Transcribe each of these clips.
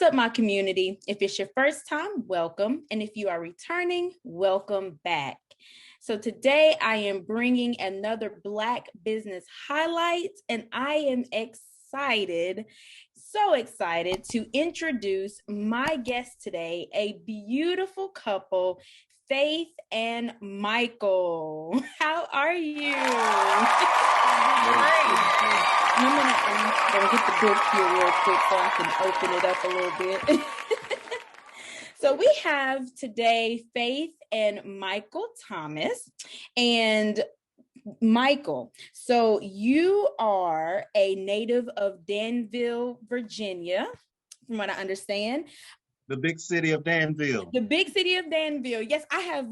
up, my community? If it's your first time, welcome. And if you are returning, welcome back. So today I am bringing another Black business highlight, and I am excited, so excited to introduce my guest today, a beautiful couple, Faith and Michael. How are you? Great. I'm gonna get the book here real quick so I can open it up a little bit. So we have today Faith and Michael Thomas. And Michael, so you are a native of Danville, Virginia, from what I understand. The big city of Danville. The big city of Danville. Yes, I have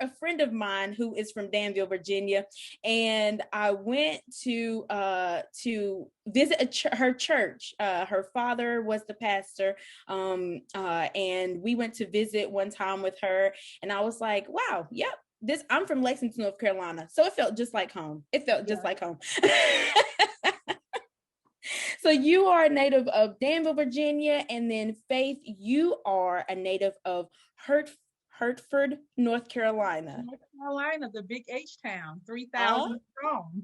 a friend of mine who is from Danville, Virginia, and I went to visit her church. Her father was the pastor, and we went to visit one time with her, and I was like, wow, yep. I'm from Lexington, North Carolina, so it felt just like home. Just like home. So you are a native of Danville, Virginia, and then Faith, you are a native of Hertford, North Carolina. North Carolina, the big H town, 3,000 strong.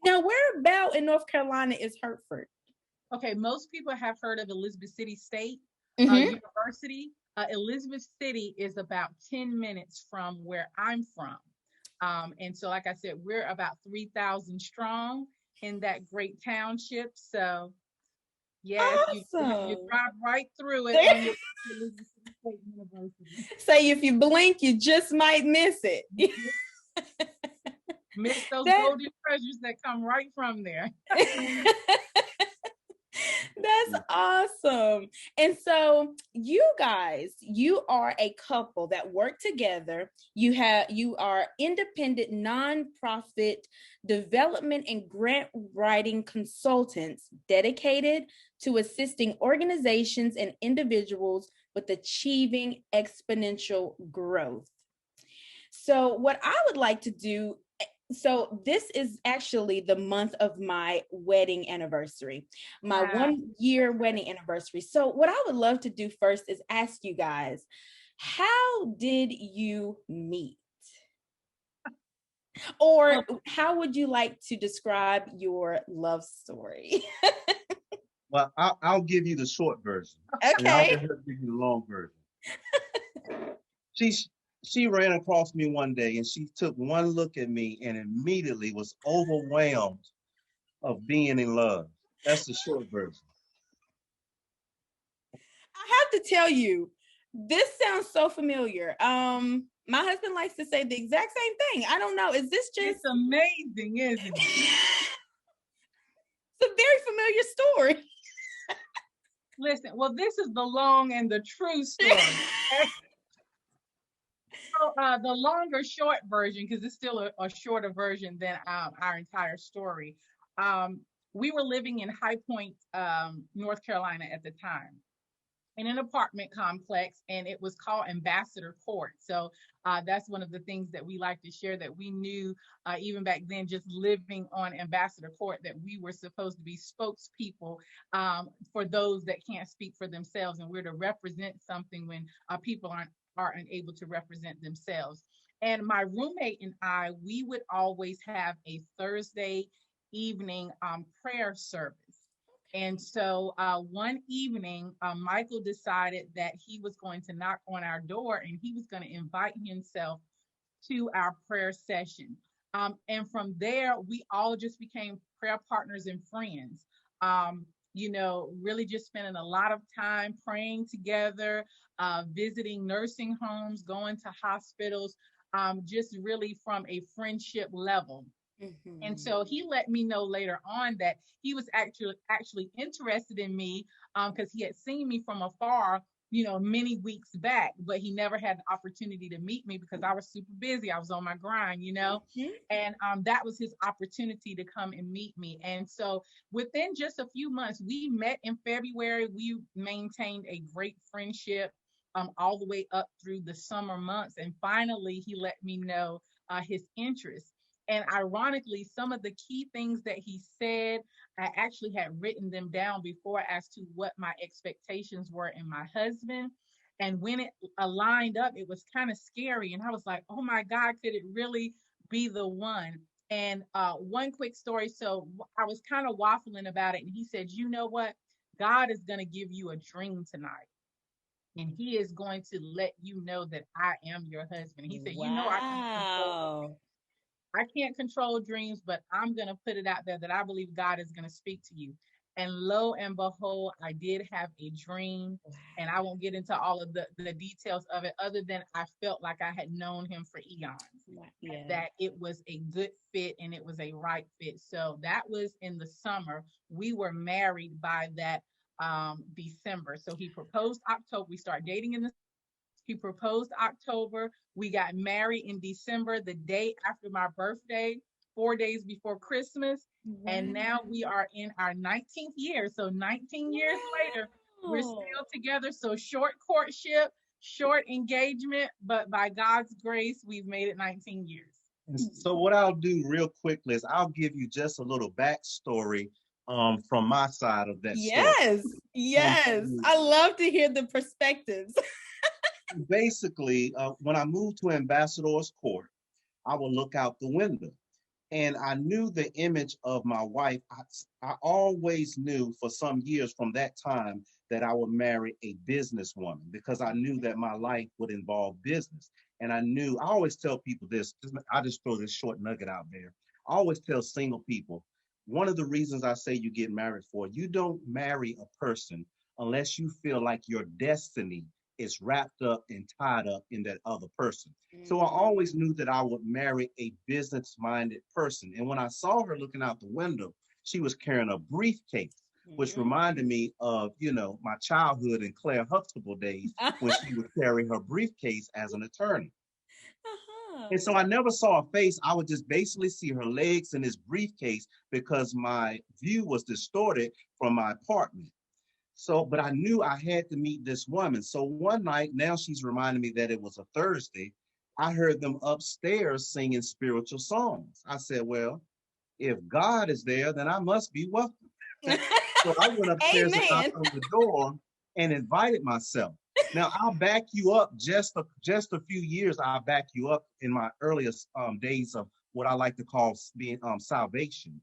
Now, where about in North Carolina is Hertford? Okay, most people have heard of Elizabeth City State University. Elizabeth City is about 10 minutes from where I'm from. And so, like I said, we're about 3,000 strong in that great township. So, yes, awesome. you drive right through it on your Elizabeth City State University. Say if you blink, you just might miss it. Miss those golden treasures that come right from there. That's awesome. And so you guys, you are a couple that work together. You are independent nonprofit development and grant writing consultants dedicated to assisting organizations and individuals with achieving exponential growth. So what I would like to do, so this is actually the month of my wedding anniversary, my 1 year wedding anniversary. So what I would love to do first is ask you guys, how did you meet? Or how would you like to describe your love story? Well, I'll give you the short version. Okay. And I'll give you the long version. She ran across me one day and she took one look at me and immediately was overwhelmed of being in love. That's the short version. I have to tell you, this sounds so familiar. My husband likes to say the exact same thing. I don't know. Is this just... It's amazing, isn't it? It's a very familiar story. Listen, well, this is the long and the true story. So the longer short version, because it's still a shorter version than our entire story. We were living in High Point, North Carolina at the time, in an apartment complex, and it was called Ambassador Court. So that's one of the things that we like to share, that we knew even back then, just living on Ambassador Court, that we were supposed to be spokespeople for those that can't speak for themselves, and we're to represent something when people are unable to represent themselves. And my roommate and I, we would always have a Thursday evening prayer service. And so one evening, Michael decided that he was going to knock on our door and he was going to invite himself to our prayer session. And from there, we all just became prayer partners and friends. Really just spending a lot of time praying together, visiting nursing homes, going to hospitals, just really from a friendship level. Mm-hmm. And so he let me know later on that he was actually interested in me because he had seen me from afar, many weeks back, but he never had the opportunity to meet me because I was super busy. I was on my grind, mm-hmm. And that was his opportunity to come and meet me. And so within just a few months, we met in February. We maintained a great friendship all the way up through the summer months. And finally, he let me know his interest. And ironically, some of the key things that he said, I actually had written them down before as to what my expectations were in my husband. And when it aligned up, it was kind of scary. And I was like, oh my God, could it really be the one? And one quick story. So I was kind of waffling about it. And he said, you know what? God is going to give you a dream tonight. And he is going to let you know that I am your husband. He said, you know, Wow. I can't control dreams, but I'm going to put it out there that I believe God is going to speak to you. And lo and behold, I did have a dream, and I won't get into all of the details of it, other than I felt like I had known him for eons, Yeah. that it was a good fit and it was a right fit. So that was in the summer. We were married by that December. So he proposed October. We started dating in the he proposed October. We got married in December, the day after my birthday, 4 days before Christmas. Wow. And now we are in our 19th year. So 19 years later, we're still together. So short courtship, short engagement, but by God's grace, we've made it 19 years. And so what I'll do real quickly is I'll give you just a little backstory from my side of that story. Yes. Yes. I love to hear the perspectives. Basically, when I moved to Ambassador's Court, I would look out the window. And I knew the image of my wife. I always knew for some years from that time that I would marry a businesswoman because I knew that my life would involve business. And I always tell people this, I just throw this short nugget out there. I always tell single people, one of the reasons I say you get married for, you don't marry a person unless you feel like your destiny is wrapped up and tied up in that other person. So I always knew that I would marry a business-minded person. And when I saw her looking out the window, she was carrying a briefcase, which reminded me of, my childhood and Claire Huxtable days when she would carry her briefcase as an attorney. And so I never saw her face. I would just basically see her legs in this briefcase because my view was distorted from my apartment. So, but I knew I had to meet this woman. So one night, now she's reminding me that it was a Thursday, I heard them upstairs singing spiritual songs. I said, well, if God is there, then I must be welcome. So I went upstairs and knocked on the door and invited myself. Now I'll back you up just a few years. I'll back you up in my earliest days of what I like to call being salvation.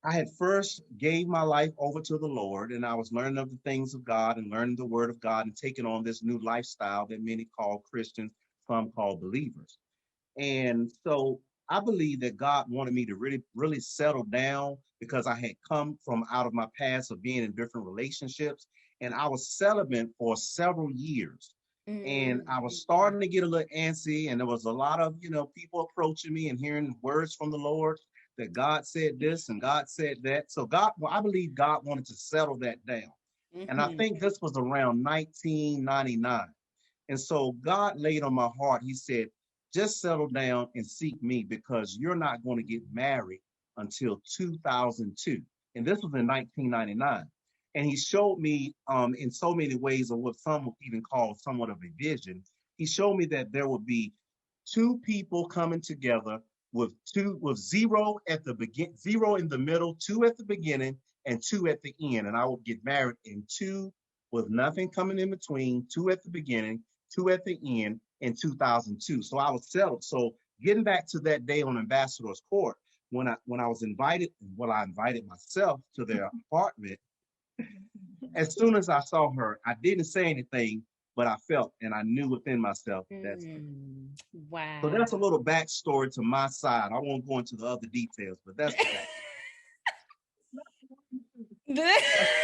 I had first gave my life over to the Lord, and I was learning of the things of God and learning the word of God and taking on this new lifestyle that many call Christians, some call believers. And so I believe that God wanted me to really, really settle down because I had come from out of my past of being in different relationships. And I was celibate for several years. And I was starting to get a little antsy, and there was a lot of, people approaching me and hearing words from the Lord that God said this and God said that. So I believe God wanted to settle that down. And I think this was around 1999. And so God laid on my heart, he said, just settle down and seek me because you're not going to get married until 2002. And this was in 1999. And he showed me in so many ways of what some would even call somewhat of a vision. He showed me that there would be two people coming together with zero at the zero in the middle, two at the beginning, and two at the end. And I would get married in two with nothing coming in between, two at the beginning, two at the end in 2002. So I was settled. So getting back to that day on Ambassador's Court, when I was invited, I invited myself to their apartment. As soon as I saw her, I didn't say anything, but I felt and I knew within myself that's wow. So that's a little backstory to my side. I won't go into the other details, but that's the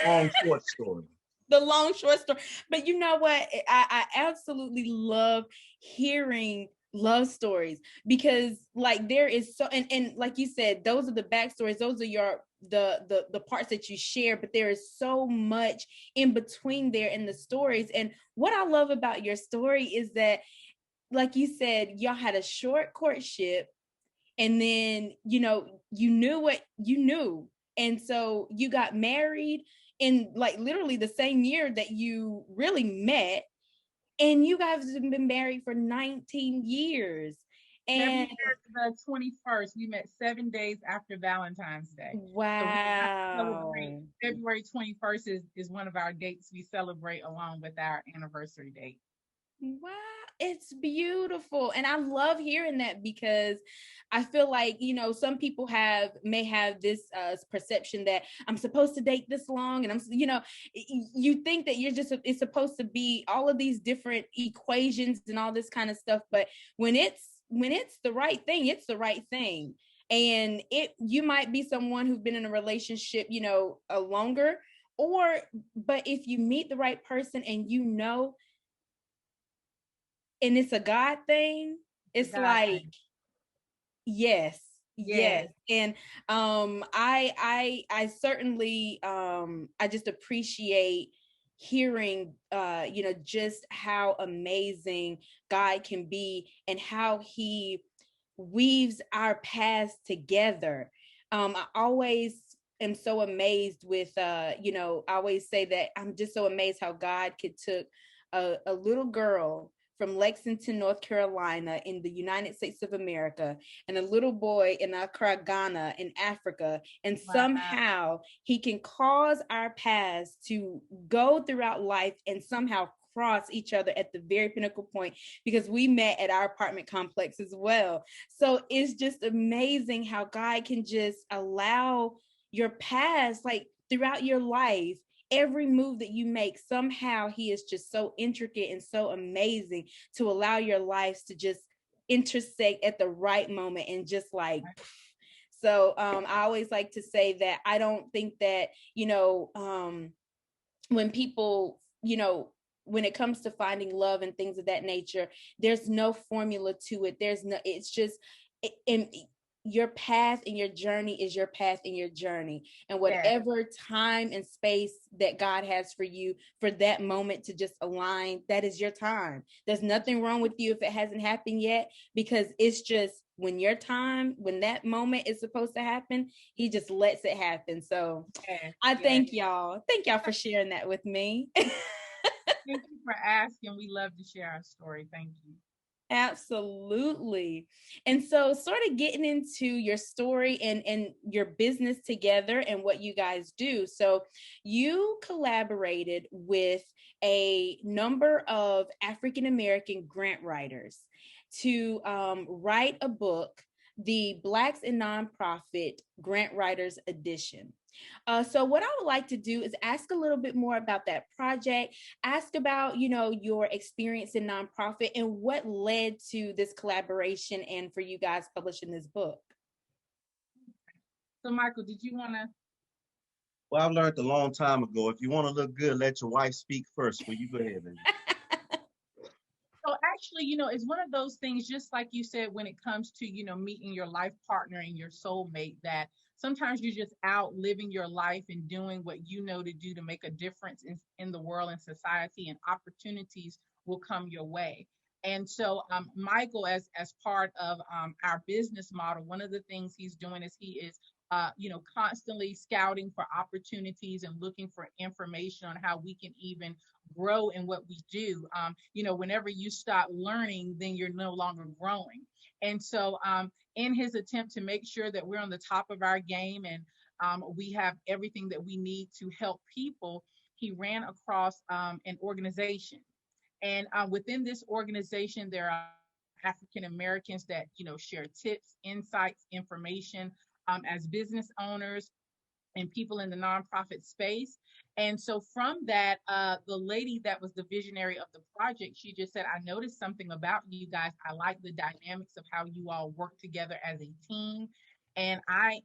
long short story. The long short story. But you know what? I absolutely love hearing love stories because like there is so and like you said, those are the backstories, those are the parts that you share, but there is so much in between there in the stories. And what I love about your story is that, like you said, y'all had a short courtship and then you knew what you knew, and so you got married in like literally the same year that you really met, and you guys have been married for 19 years. And February the 21st, we met 7 days after Valentine's Day. So we celebrate wow. February 21st is one of our dates we celebrate along with our anniversary date. Wow, it's beautiful. And I love hearing that because I feel like, some people may have this perception that I'm supposed to date this long, and you think that it's supposed to be all of these different equations and all this kind of stuff, but when it's the right thing, it's the right thing. And you might be someone who's been in a relationship, a longer, but if you meet the right person and and it's a God thing, it's God like, thing. yes, Yes. yes. And I certainly I just appreciate hearing just how amazing God can be and how he weaves our paths together. I always am so amazed with I always say that I'm just so amazed how God could took a little girl from Lexington, North Carolina, in the United States of America, and a little boy in Accra, Ghana, in Africa. And Wow. somehow he can cause our paths to go throughout life and somehow cross each other at the very pinnacle point, because we met at our apartment complex as well. So it's just amazing how God can just allow your past, like throughout your life, every move that you make, somehow he is just so intricate and so amazing to allow your lives to just intersect at the right moment and just like so I always like to say that I don't think that when people when it comes to finding love and things of that nature, there's no formula to it. It's just in your path and your journey is your path and your journey, and whatever time and space that God has for you for that moment to just align, that is your time. There's nothing wrong with you if it hasn't happened yet, because it's just when that moment is supposed to happen, he just lets it happen. So I thank y'all for sharing that with me. Thank you for asking. We love to share our story. Thank you. Absolutely. And so sort of getting into your story and your business together and what you guys do. So you collaborated with a number of African American grant writers to write a book, the Blacks in Nonprofit Grant Writers Edition. So what I would like to do is ask a little bit more about that project, ask about, your experience in nonprofit and what led to this collaboration and for you guys publishing this book. So Michael, did you want to? Well, I learned a long time ago, if you want to look good, let your wife speak first. Well, you go ahead, baby. So actually, it's one of those things, just like you said, when it comes to, meeting your life partner and your soulmate, that sometimes you're just out living your life and doing what you know to do to make a difference in the world and society, and opportunities will come your way. And so Michael, as part of our business model, one of the things he's doing is he is constantly scouting for opportunities and looking for information on how we can even grow in what we do. Whenever you stop learning, then you're no longer growing. And so, in his attempt to make sure that we're on the top of our game and we have everything that we need to help people, he ran across an organization. And within this organization, there are African Americans that, share tips, insights, information as business owners and people in the nonprofit space. And so from that, the lady that was the visionary of the project, she just said, I noticed something about you guys. I like the dynamics of how you all work together as a team. And I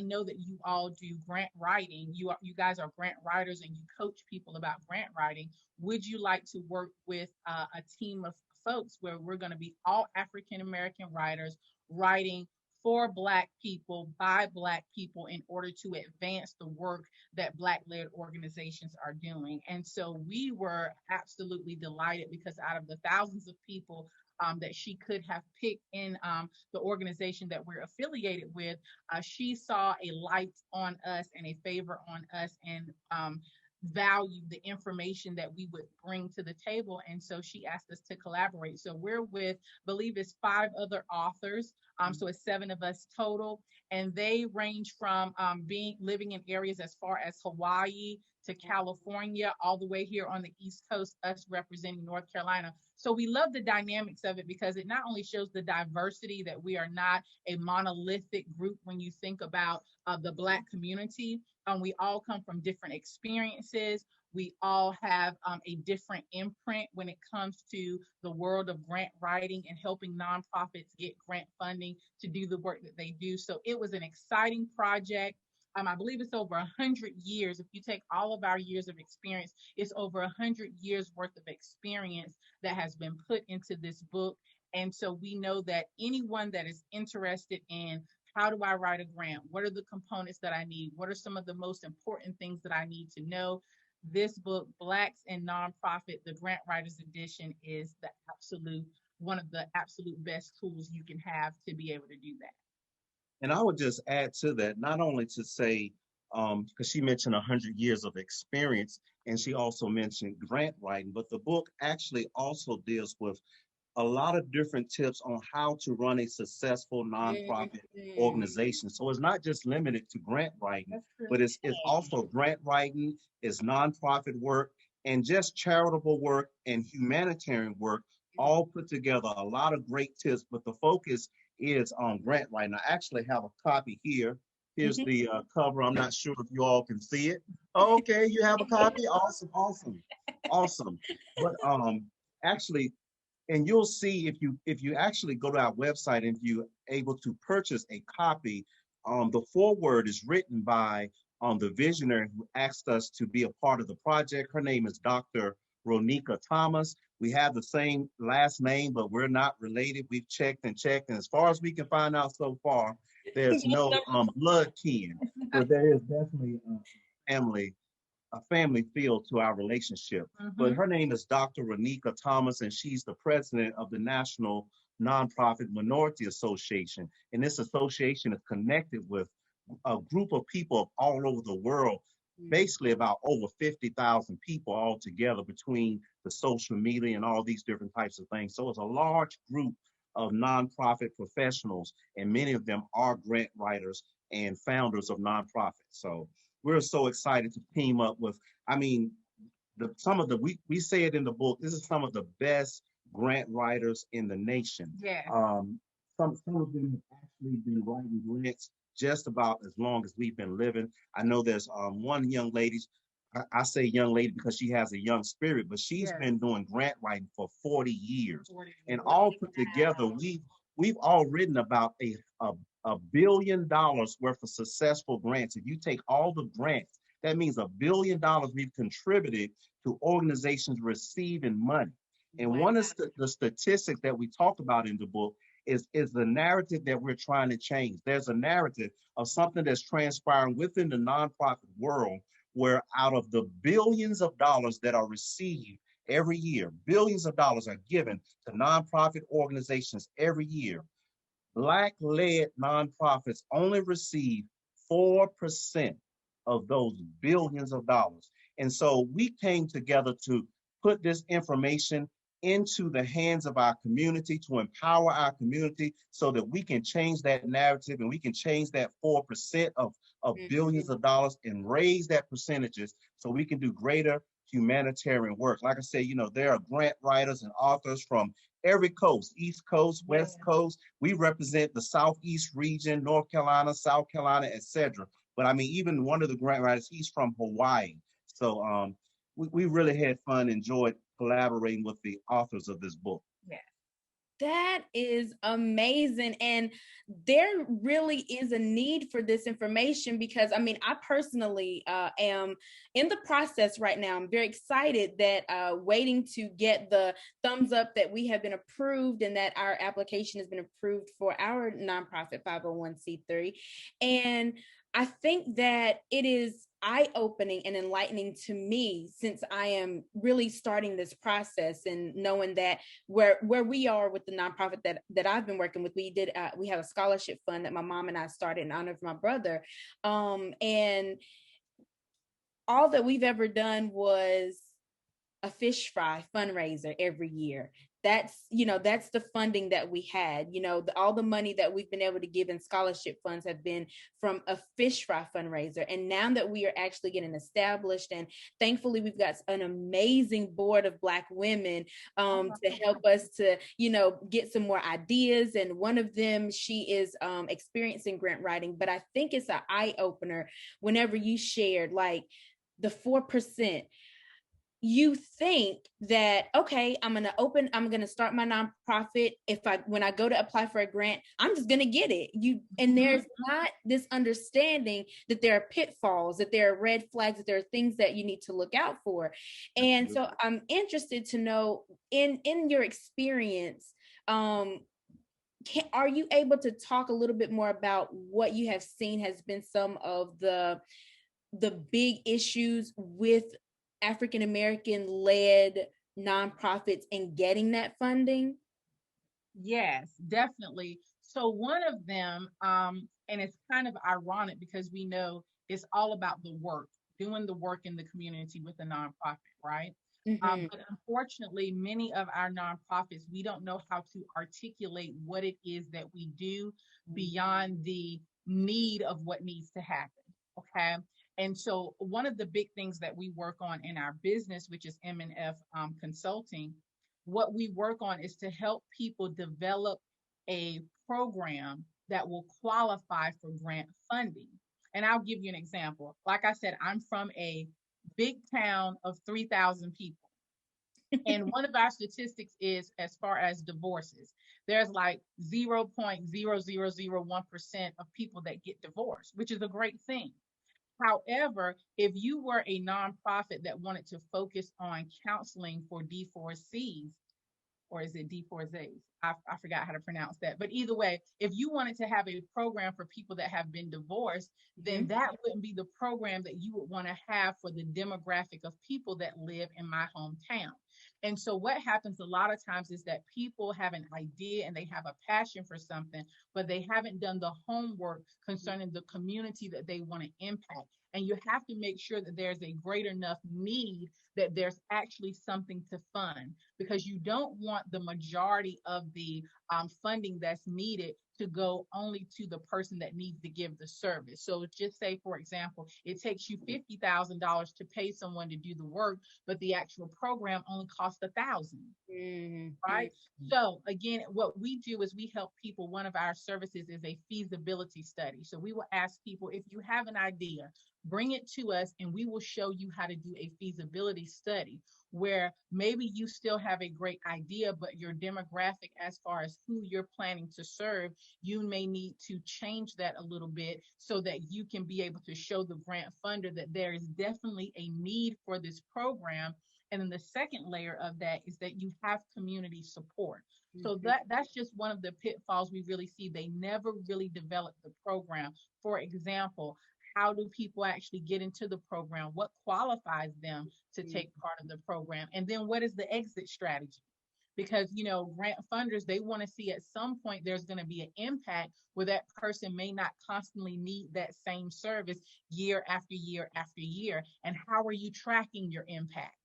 know that you all do grant writing. You guys are grant writers and you coach people about grant writing. Would you like to work with a team of folks where we're going to be all African American writers writing for Black people, by Black people, in order to advance the work that Black-led organizations are doing? And so we were absolutely delighted, because out of the thousands of people that she could have picked in the organization that we're affiliated with, she saw a light on us and a favor on us, and valued the information that we would bring to the table. And so she asked us to collaborate. So we're with, believe it's 5 other authors. So it's 7 of us total. And they range from living in areas as far as Hawaii to California, all the way here on the East Coast, us representing North Carolina. So we love the dynamics of it because it not only shows the diversity, that we are not a monolithic group when you think about the Black community. We all come from different experiences. We all have a different imprint when it comes to the world of grant writing and helping nonprofits get grant funding to do the work that they do. So it was an exciting project. I believe it's over 100 years. If you take all of our years of experience, it's over 100 years worth of experience that has been put into this book. And so we know that anyone that is interested in how do I write a grant? What are the components that I need? What are some of the most important things that I need to know? This book, Blacks and Nonprofit, the Grant Writers Edition, is one of the absolute best tools you can have to be able to do that. And I would just add to that, not only to say, because she mentioned 100 years of experience, and she also mentioned grant writing, but the book actually also deals with a lot of different tips on how to run a successful nonprofit organization. So it's not just limited to grant writing, but it's also grant writing, it's nonprofit work, and just charitable work and humanitarian work, all put together. A lot of great tips, but the focus is on grant writing. I actually have a copy here. Here's the cover. I'm not sure if you all can see it. Okay, you have a copy. Awesome, awesome, awesome. But actually, and you'll see if you actually go to our website and you're able to purchase a copy, the foreword is written by the visionary who asked us to be a part of the project. Her name is Dr. Ronika Thomas. We have the same last name, but we're not related. We've checked, and as far as we can find out so far, there's no blood kin, but there is definitely a family feel to our relationship. But her name is Dr. Ronika Thomas, and she's the president of the National Nonprofit Minority Association. And this association is connected with a group of people all over the world, basically about over 50,000 people all together between the social media and all these different types of things. So it's a large group of nonprofit professionals, and many of them are grant writers and founders of nonprofits. So we're so excited to team up with, we say it in the book, this is some of the best grant writers in the nation. Yeah. Some of them have actually been writing grants just about as long as we've been living. I know there's one young lady, I say young lady because she has a young spirit, but she's been doing grant writing for 40 years. And all put together, we've all written about $1 billion worth of successful grants. If you take all the grants, that means $1 billion we've contributed to organizations receiving money. And one of the statistics that we talk about in the book is the narrative that we're trying to change. There's a narrative of something that's transpiring within the nonprofit world, where out of the billions of dollars that are received every year, billions of dollars are given to nonprofit organizations every year. Black-led nonprofits only receive 4% of those billions of dollars. And so we came together to put this information into the hands of our community, to empower our community so that we can change that narrative and we can change that 4% of billions of dollars and raise that percentages so we can do greater humanitarian work. Like I said, there are grant writers and authors from every coast, East Coast, West Coast. We represent the Southeast region, North Carolina, South Carolina, etc. But even one of the grant writers, he's from Hawaii. So we really had fun, enjoyed collaborating with the authors of this book. Yeah. That is amazing. And there really is a need for this information because, I personally am in the process right now. I'm very excited that waiting to get the thumbs up that we have been approved and that our application has been approved for our nonprofit 501c3. And I think that it is eye-opening and enlightening to me since I am really starting this process and knowing that where we are with the nonprofit that I've been working with, we have a scholarship fund that my mom and I started in honor of my brother. And all that we've ever done was a fish fry fundraiser every year. That's the funding that we had. All the money that we've been able to give in scholarship funds have been from a fish fry fundraiser. And now that we are actually getting established, and thankfully we've got an amazing board of Black women to help us to, get some more ideas. And one of them, she is experiencing grant writing, but I think it's an eye opener whenever you shared like the 4%. You think that, okay, I'm going to start my nonprofit. When I go to apply for a grant, I'm just going to get it. And there's not this understanding that there are pitfalls, that there are red flags, that there are things that you need to look out for. And so I'm interested to know, in your experience, are you able to talk a little bit more about what you have seen has been some of the big issues with African-American led nonprofits in getting that funding? Yes, definitely. So one of them, and it's kind of ironic because we know it's all about the work, doing the work in the community with a nonprofit, right? But unfortunately, many of our nonprofits, we don't know how to articulate what it is that we do beyond the need of what needs to happen. Okay. And so one of the big things that we work on in our business, which is M&F Consulting, what we work on is to help people develop a program that will qualify for grant funding. And I'll give you an example. Like I said, I'm from a big town of 3,000 people. And one of our statistics is, as far as divorces, there's like 0.0001% of people that get divorced, which is a great thing. However, if you were a nonprofit that wanted to focus on counseling for D4Cs, or is it D4Zs? I forgot how to pronounce that. But either way, if you wanted to have a program for people that have been divorced, then that wouldn't be the program that you would want to have for the demographic of people that live in my hometown. And so what happens a lot of times is that people have an idea and they have a passion for something, but they haven't done the homework concerning the community that they want to impact. And you have to make sure that there's a great enough need that there's actually something to fund, because you don't want the majority of the funding that's needed to go only to the person that needs to give the service. So just say, for example, it takes you $50,000 to pay someone to do the work, but the actual program only costs $1,000. Right? So again, what we do is we help people. One of our services is a feasibility study. So we will ask people, if you have an idea, bring it to us and we will show you how to do a feasibility study, where maybe you still have a great idea, but your demographic, as far as who you're planning to serve, you may need to change that a little bit so that you can be able to show the grant funder that there is definitely a need for this program. And then the second layer of that is that you have community support. So that's just one of the pitfalls we really see. They never really develop the program. For example, how do people actually get into the program? What qualifies them to take part of the program? And then what is the exit strategy? Because, grant funders, they want to see at some point there's going to be an impact where that person may not constantly need that same service year after year after year. And how are you tracking your impact?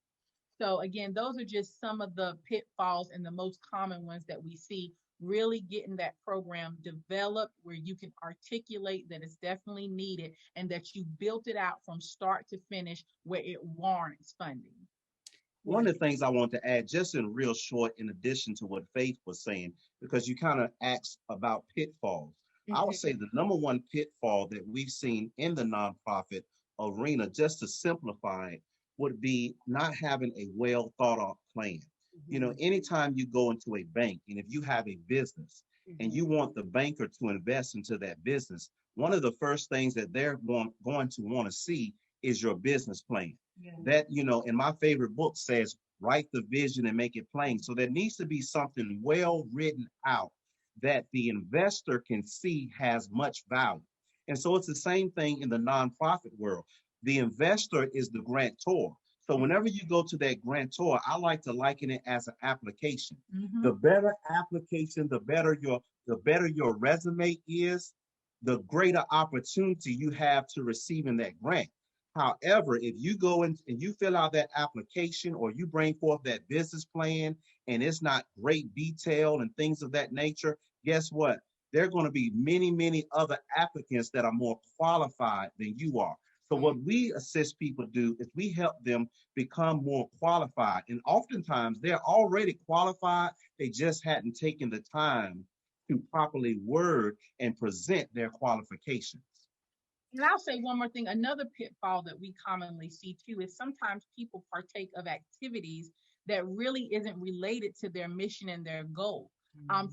So again, those are just some of the pitfalls and the most common ones that we see. Really getting that program developed where you can articulate that it's definitely needed and that you built it out from start to finish where it warrants funding. One of the things I want to add, just in real short, in addition to what Faith was saying, because you kind of asked about pitfalls. I would say the number one pitfall that we've seen in the nonprofit arena, just to simplify it, would be not having a well thought out plan. Anytime you go into a bank, and if you have a business and you want the banker to invest into that business, one of the first things that they're going to want to see is your business plan. That, in my favorite book says, write the vision and make it plain. So there needs to be something well written out that the investor can see has much value. And so it's the same thing in the nonprofit world. The investor is the grantor. So whenever you go to that grantor, I like to liken it as an application. The better application, the better your resume is, the greater opportunity you have to receiving that grant. However, if you go in and you fill out that application or you bring forth that business plan and it's not great detail and things of that nature, guess what? There are going to be many, many other applicants that are more qualified than you are. So what we assist people do is we help them become more qualified. And oftentimes they're already qualified. They just hadn't taken the time to properly word and present their qualifications. And I'll say one more thing. Another pitfall that we commonly see too is sometimes people partake of activities that really isn't related to their mission and their goal.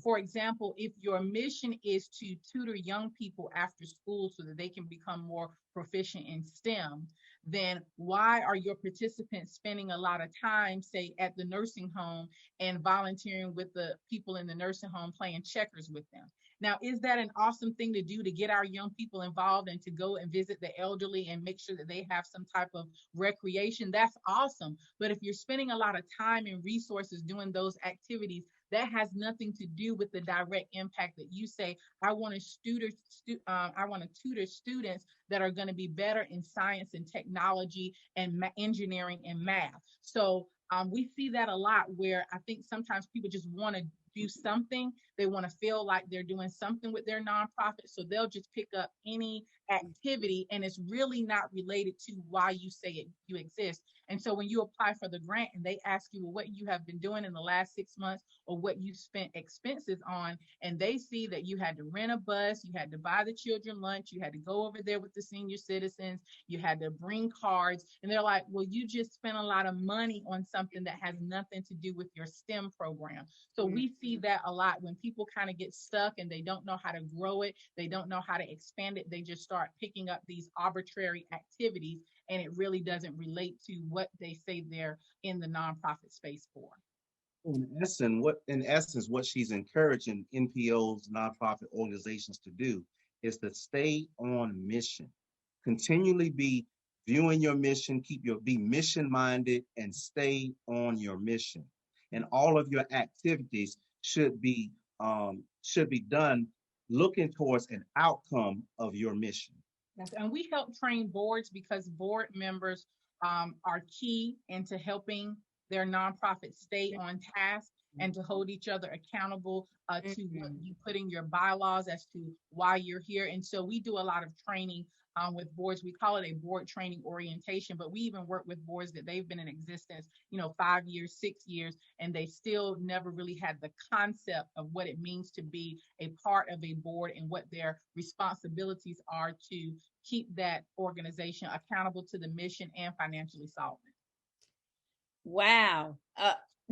For example, if your mission is to tutor young people after school so that they can become more proficient in STEM, then why are your participants spending a lot of time, say, at the nursing home and volunteering with the people in the nursing home playing checkers with them? Now, is that an awesome thing to do to get our young people involved and to go and visit the elderly and make sure that they have some type of recreation? That's awesome. But if you're spending a lot of time and resources doing those activities, that has nothing to do with the direct impact that you say, I want to tutor students that are going to be better in science and technology and engineering and math. So we see that a lot where I think sometimes people just want to do something. They want to feel like they're doing something with their nonprofit. So they'll just pick up any activity and it's really not related to why you say you exist. And so when you apply for the grant and they ask you, well, what you have been doing in the last 6 months or what you spent expenses on, and they see that you had to rent a bus, you had to buy the children lunch, you had to go over there with the senior citizens, you had to bring cards, and they're like, well, you just spent a lot of money on something that has nothing to do with your STEM program. So we see that a lot when people kind of get stuck and they don't know how to grow it, they don't know how to expand it, they just start picking up these arbitrary activities and it really doesn't relate to what they say they're in the nonprofit space for. In essence, what she's encouraging NPOs, nonprofit organizations to do is to stay on mission. Continually be viewing your mission, be mission minded and stay on your mission. And all of your activities should be done looking towards an outcome of your mission. Yes, and we help train boards because board members are key into helping their nonprofit stay on task and to hold each other accountable to what you put in your bylaws as to why you're here. And so we do a lot of training with boards. We call it a board training orientation, but we even work with boards that they've been in existence, 5 years, 6 years, and they still never really had the concept of what it means to be a part of a board and what their responsibilities are to keep that organization accountable to the mission and financially solvent. Wow.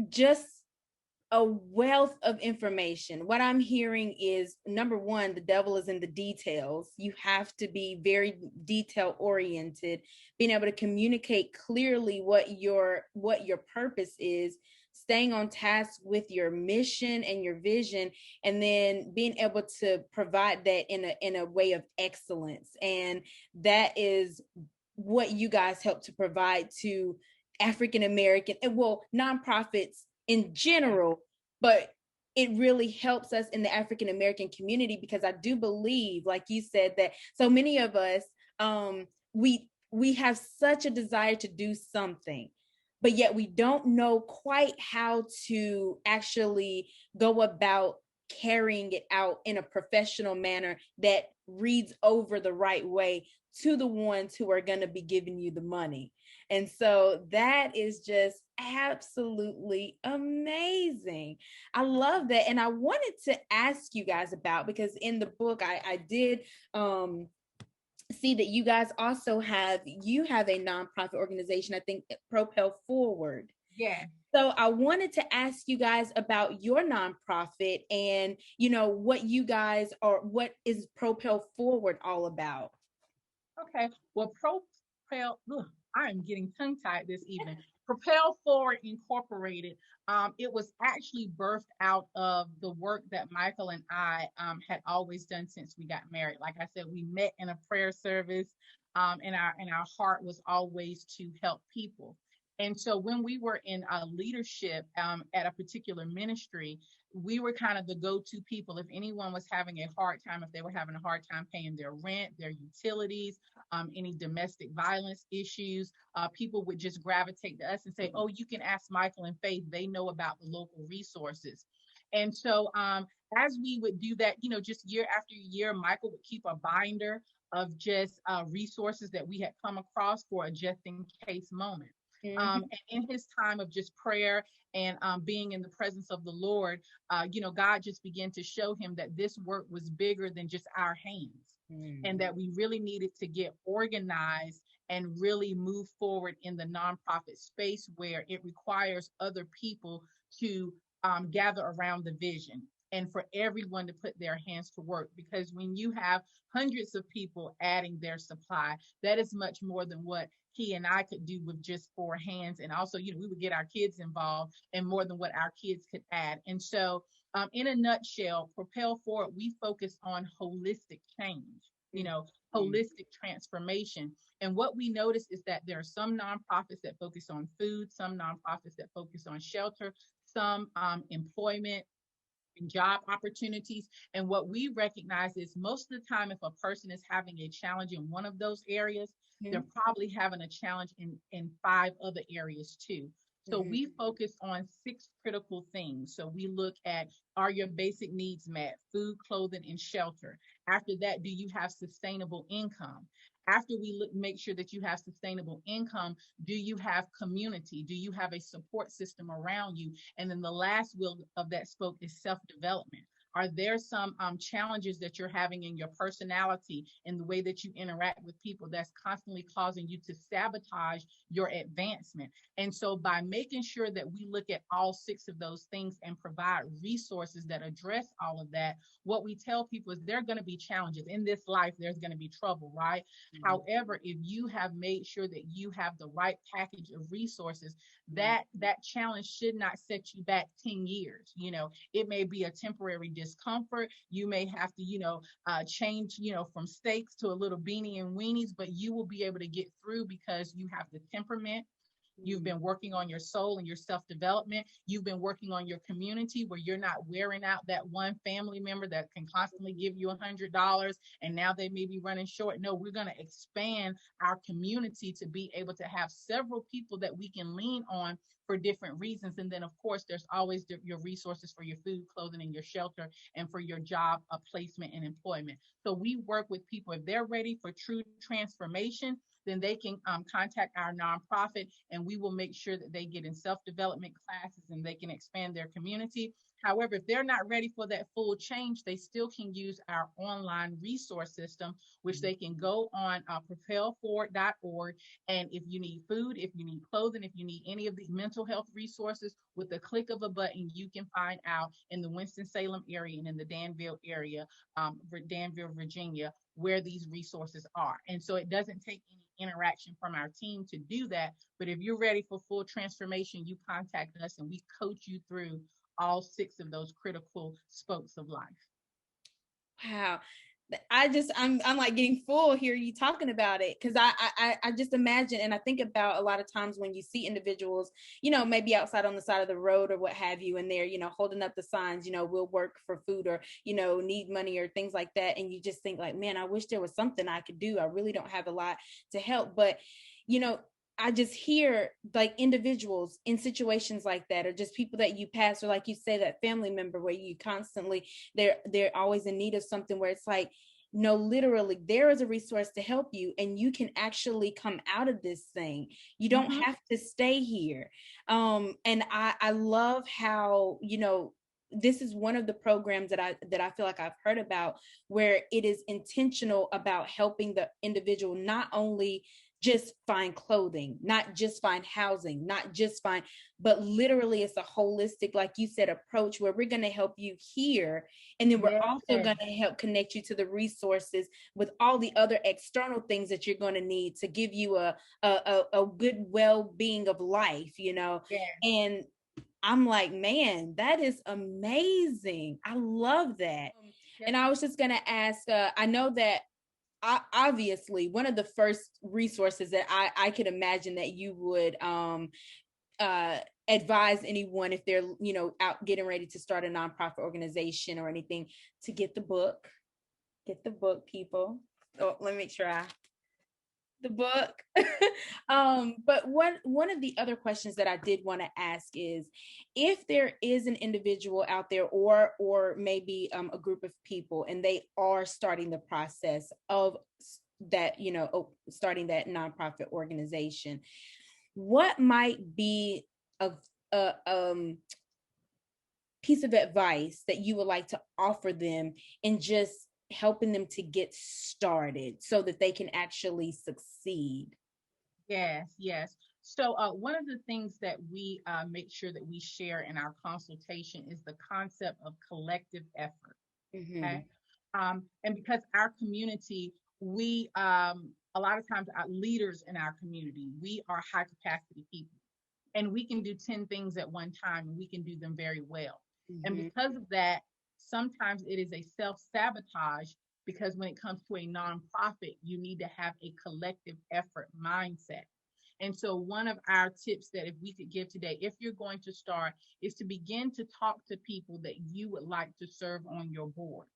Just a wealth of information. What I'm hearing is, number one, the devil is in the details. You have to be very detail oriented, being able to communicate clearly what your purpose is, staying on task with your mission and your vision, and then being able to provide that in a way of excellence. And that is what you guys help to provide to African American and nonprofits in general, but it really helps us in the African American community, because I do believe, like you said, that so many of us, we have such a desire to do something, but yet we don't know quite how to actually go about carrying it out in a professional manner that reads over the right way to the ones who are going to be giving you the money. And so that is just absolutely amazing. I love that. And I wanted to ask you guys about, because in the book I did see that you guys also have a nonprofit organization, I think Propel Forward. Yeah. So I wanted to ask you guys about your nonprofit and, what you guys are, what is Propel Forward all about? Okay. Well, I am getting tongue-tied this evening. Propel Forward Incorporated, it was actually birthed out of the work that Michael and I had always done since we got married. Like I said, we met in a prayer service, and our heart was always to help people. And so when we were in leadership at a particular ministry, we were kind of the go-to people. If anyone was having a hard time, if they were having a hard time paying their rent, their utilities, any domestic violence issues, people would just gravitate to us and say, oh, you can ask Michael and Faith. They know about the local resources. And so as we would do that, just year after year, Michael would keep a binder of just resources that we had come across for a just in case moment. And in his time of just prayer and being in the presence of the Lord, God just began to show him that this work was bigger than just our hands, and that we really needed to get organized and really move forward in the nonprofit space where it requires other people to gather around the vision and for everyone to put their hands to work. Because when you have hundreds of people adding their supply, that is much more than what he and I could do with just 4 hands. And also, we would get our kids involved and more than what our kids could add. And so in a nutshell, Propel Forward, we focus on holistic change, holistic transformation. And what we notice is that there are some nonprofits that focus on food, some nonprofits that focus on shelter, some employment and job opportunities. And what we recognize is most of the time, if a person is having a challenge in one of those areas, they're probably having a challenge in 5 other areas too. So we focus on 6 critical things. So we look at, are your basic needs met? Food, clothing, and shelter. After that, do you have sustainable income? After we make sure that you have sustainable income, do you have community? Do you have a support system around you? And then the last wheel of that spoke is self-development. Are there some challenges that you're having in your personality, in the way that you interact with people, that's constantly causing you to sabotage your advancement? And so by making sure that we look at all 6 of those things and provide resources that address all of that, what we tell people is there are going to be challenges in this life. There's going to be trouble, right? However, if you have made sure that you have the right package of resources, that challenge should not set you back 10 years. It may be a temporary discomfort. You may have to, change, from steaks to a little beanie and weenies, but you will be able to get through because you have the temperament. You've been working on your soul and your self-development. You've been working on your community where you're not wearing out that one family member that can constantly give you $100 and now they may be running short. No, we're going to expand our community to be able to have several people that we can lean on for different reasons. And then, of course, there's always your resources for your food, clothing, and your shelter, and for your job placement and employment. So we work with people. If they're ready for true transformation, then they can contact our nonprofit, and we will make sure that they get in self-development classes and they can expand their community. However, if they're not ready for that full change, they still can use our online resource system, which they can go on propelforward.org. And if you need food, if you need clothing, if you need any of the mental health resources, with the click of a button, you can find out in the Winston-Salem area and in the Danville area, Danville, Virginia, where these resources are. And so it doesn't take any interaction from our team to do that. But if you're ready for full transformation, you contact us and we coach you through all 6 of those critical spokes of life. Wow. I'm like getting full here, you talking about it, because I just imagine, and I think about a lot of times when you see individuals, maybe outside on the side of the road or what have you, and they're, holding up the signs, we'll work for food, or, need money or things like that. And you just think like, man, I wish there was something I could do. I really don't have a lot to help. But, I just hear like individuals in situations like that, or just people that you pass, or like you say, that family member where you constantly, they're always in need of something, where it's like, no, literally there is a resource to help you, and you can actually come out of this thing. You don't have to stay here. And I love how, this is one of the programs that I feel like I've heard about, where it is intentional about helping the individual not only just find clothing, not just find housing, not just find, but literally it's a holistic, like you said, approach, where we're going to help you here. And then we're also going to help connect you to the resources with all the other external things that you're going to need to give you a good well-being of life, And I'm like, man, that is amazing. I love that. And I was just going to ask, I know that obviously one of the first resources that I could imagine that you would advise anyone if they're, out getting ready to start a nonprofit organization or anything, to get the book. Get the book, people. Oh, let me make sure the book. But one of the other questions that I did want to ask is, if there is an individual out there, or maybe a group of people, and they are starting the process of that, starting that nonprofit organization, what might be a piece of advice that you would like to offer them in just helping them to get started so that they can actually succeed? Yes, yes. So one of the things that we make sure that we share in our consultation is the concept of collective effort. Mm-hmm. Okay. And because our community, we a lot of times our leaders in our community, we are high capacity people, and we can do 10 things at one time, and we can do them very well. And Mm-hmm. because of that, sometimes it is a self-sabotage, because when it comes to a nonprofit, you need to have a collective effort mindset. And so one of our tips that if we could give today, if you're going to start, is to begin to talk to people that you would like to serve on your board.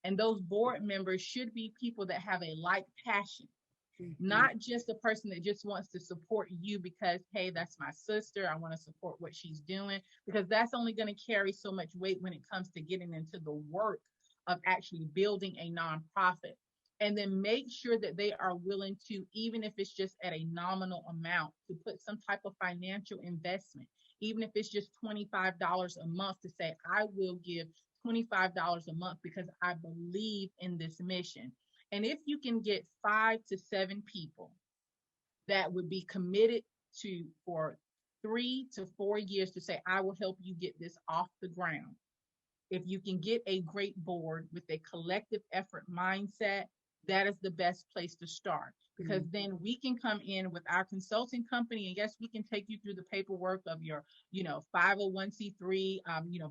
And those board members should be people that have a like passion, Mm-hmm. not just a person that just wants to support you because, hey, that's my sister, I want to support what she's doing, because that's only going to carry so much weight when it comes to getting into the work of actually building a nonprofit. And then make sure that they are willing to, even if it's just at a nominal amount, to put some type of financial investment, even if it's just $25 a month, to say, I will give $25 a month because I believe in this mission. And if you can get 5 to 7 people that would be committed to, for 3 to 4 years, to say, I will help you get this off the ground. If you can get a great board with a collective effort mindset, that is the best place to start, because then we can come in with our consulting company, and yes, we can take you through the paperwork of your 501c3,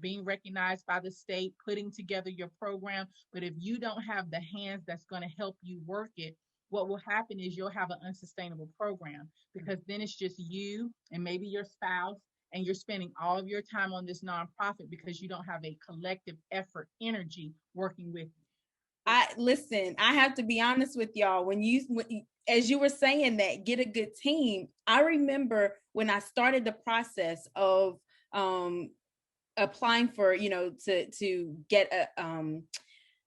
being recognized by the state, putting together your program. But if you don't have the hands that's going to help you work it, what will happen is you'll have an unsustainable program, because then it's just you and maybe your spouse, and you're spending all of your time on this nonprofit because you don't have a collective effort energy working with you. I have to be honest with y'all. As you were saying that, get a good team, I remember when I started the process of applying for, to get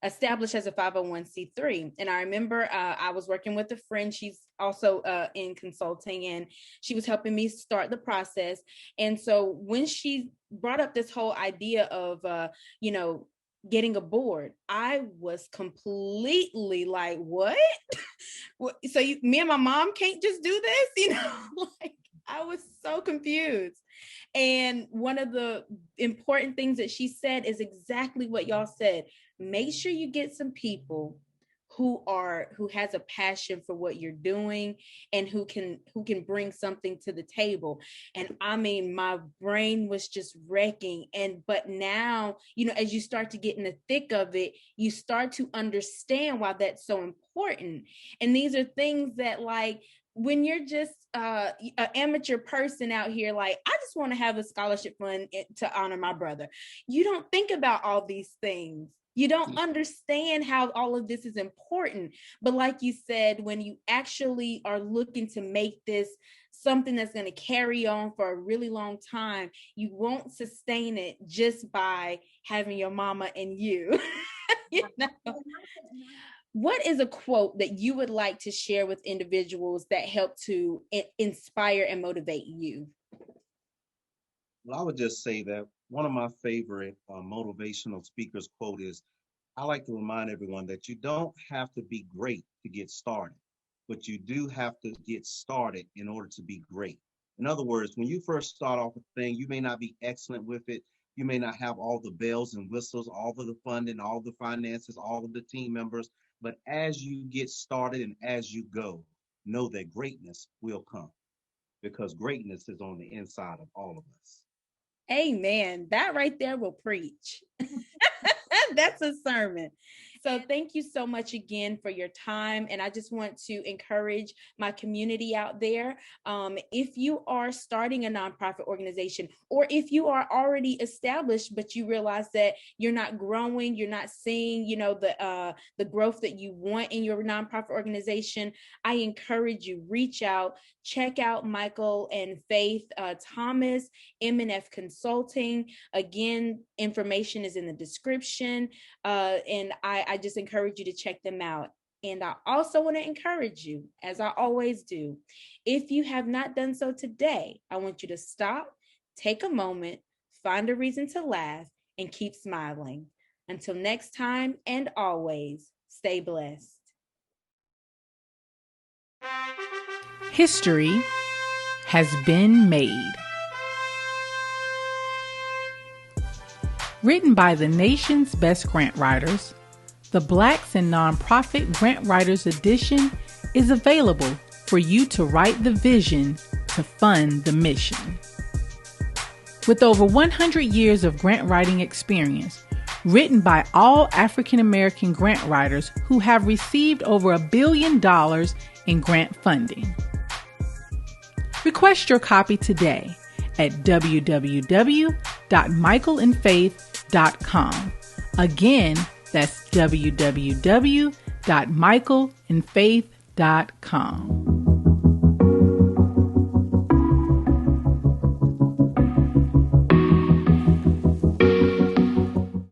established as a 501c3. And I remember I was working with a friend. She's also in consulting, and she was helping me start the process. And so when she brought up this whole idea of, getting a board, I was completely like, what? So me and my mom can't just do this, like, I was so confused. And one of the important things that she said is exactly what y'all said. Make sure you get some people who has a passion for what you're doing, and who can bring something to the table. And I mean, my brain was just wrecking. But now, as you start to get in the thick of it, you start to understand why that's so important. And these are things that, like, when you're just an amateur person out here, like, I just want to have a scholarship fund to honor my brother, you don't think about all these things. You don't understand how all of this is important. But like you said, when you actually are looking to make this something that's going to carry on for a really long time, you won't sustain it just by having your mama and you. What is a quote that you would like to share with individuals that help to inspire and motivate you? Well, I would just say that one of my favorite motivational speakers quote is, I like to remind everyone that you don't have to be great to get started, but you do have to get started in order to be great. In other words, when you first start off a thing, you may not be excellent with it. You may not have all the bells and whistles, all of the funding, all the finances, all of the team members. But as you get started and as you go, know that greatness will come, because greatness is on the inside of all of us. Amen. That right there will preach. That's a sermon. So thank you so much again for your time. And I just want to encourage my community out there. If you are starting a nonprofit organization, or if you are already established, but you realize that you're not growing, you're not seeing, the growth that you want in your nonprofit organization, I encourage you, reach out, check out Michael and Faith Thomas, M&F Consulting. Again, information is in the description. And I just encourage you to check them out. And I also want to encourage you, as I always do, if you have not done so today, I want you to stop, take a moment, find a reason to laugh, and keep smiling. Until next time, and always, stay blessed. History has been made. Written by the nation's best grant writers, the Blacks in Nonprofit Grant Writers Edition is available for you to write the vision to fund the mission. With over 100 years of grant writing experience, written by all African American grant writers who have received over $1 billion in grant funding. Request your copy today at www.michaelandfaith.com. Again, that's www.michaelandfaith.com.